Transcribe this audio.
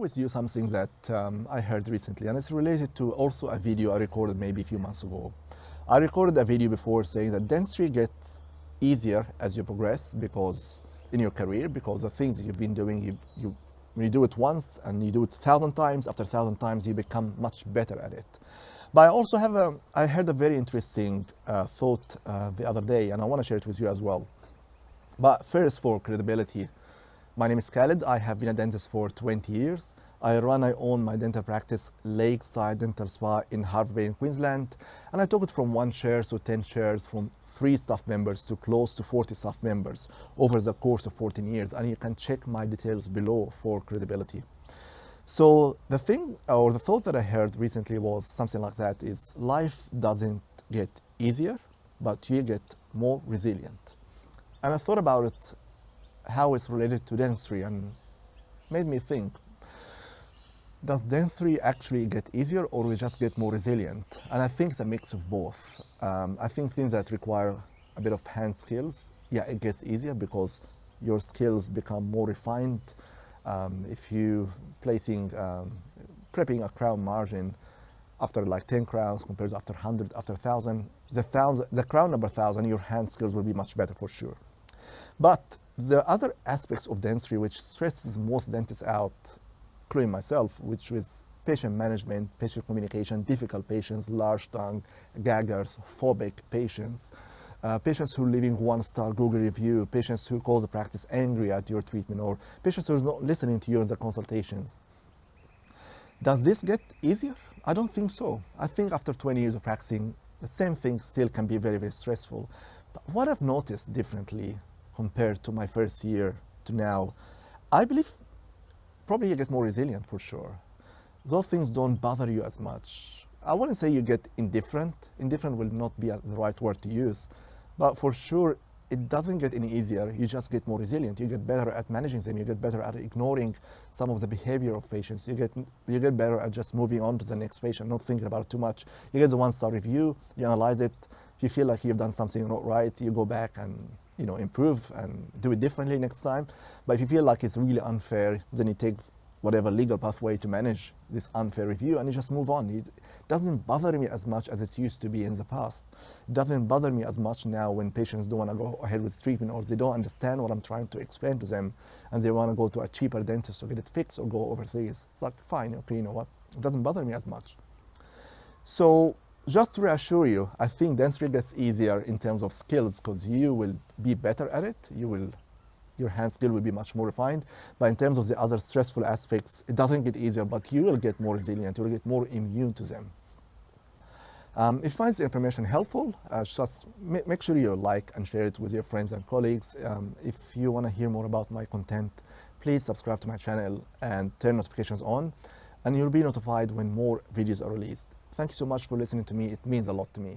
with you something that I heard recently, and it's related to also a video I recorded maybe a few months ago. I recorded a video before saying that dentistry gets easier as you progress because in your career, because the things that you've been doing, when you do it once and you do it 1,000 times, after 1,000 times, you become much better at it. But I also I heard a very interesting thought the other day, and I want to share it with you as well. But first, for credibility, my name is Khaled. I have been a dentist for 20 years. I own my dental practice, Lakeside Dental Spa in Hervey Bay in Queensland. And I took it from 1 chair to 10 chairs, from 3 staff members to close to 40 staff members over the course of 14 years. And you can check my details below for credibility. So the thing, or the thought that I heard recently was something like that is life doesn't get easier, but you get more resilient. And I thought about it, how it's related to dentistry, and made me think, does dentistry actually get easier or we just get more resilient? And I think it's a mix of both. I think things that require a bit of hand skills, yeah, it gets easier because your skills become more refined. If you prepping a crown margin after like 10 crowns compared to after 100, after 1,000, the crown number 1,000, your hand skills will be much better for sure. But there are other aspects of dentistry which stresses most dentists out, including myself, which is patient management, patient communication, difficult patients, large tongue, gaggers, phobic patients, patients who are leaving 1-star Google review, patients who call the practice angry at your treatment, or patients who are not listening to you in the consultations. Does this get easier? I don't think so. I think after 20 years of practicing, the same thing still can be very, very stressful. But what I've noticed differently compared to my first year to now, I believe probably you get more resilient for sure. Those things don't bother you as much. I wouldn't say you get indifferent. Indifferent will not be the right word to use, but for sure it doesn't get any easier. You just get more resilient. You get better at managing them. You get better at ignoring some of the behavior of patients. You get better at just moving on to the next patient, not thinking about it too much. You get the 1-star review, you analyze it. If you feel like you've done something not right, you go back and improve and do it differently next time. But if you feel like it's really unfair, then you take whatever legal pathway to manage this unfair review and you just move on. It doesn't bother me as much as it used to be in the past. It doesn't bother me as much now when patients don't want to go ahead with treatment, or they don't understand what I'm trying to explain to them and they want to go to a cheaper dentist to get it fixed or go overseas. It's like, fine, okay, you know what? It doesn't bother me as much. So just to reassure you, I think dentistry gets easier in terms of skills because you will be better at it. Your hand skill will be much more refined. But in terms of the other stressful aspects, it doesn't get easier, but you will get more resilient. You will get more immune to them. If you find the information helpful, just make sure you like and share it with your friends and colleagues. If you want to hear more about my content, please subscribe to my channel and turn notifications on, and you'll be notified when more videos are released. Thank you so much for listening to me. It means a lot to me.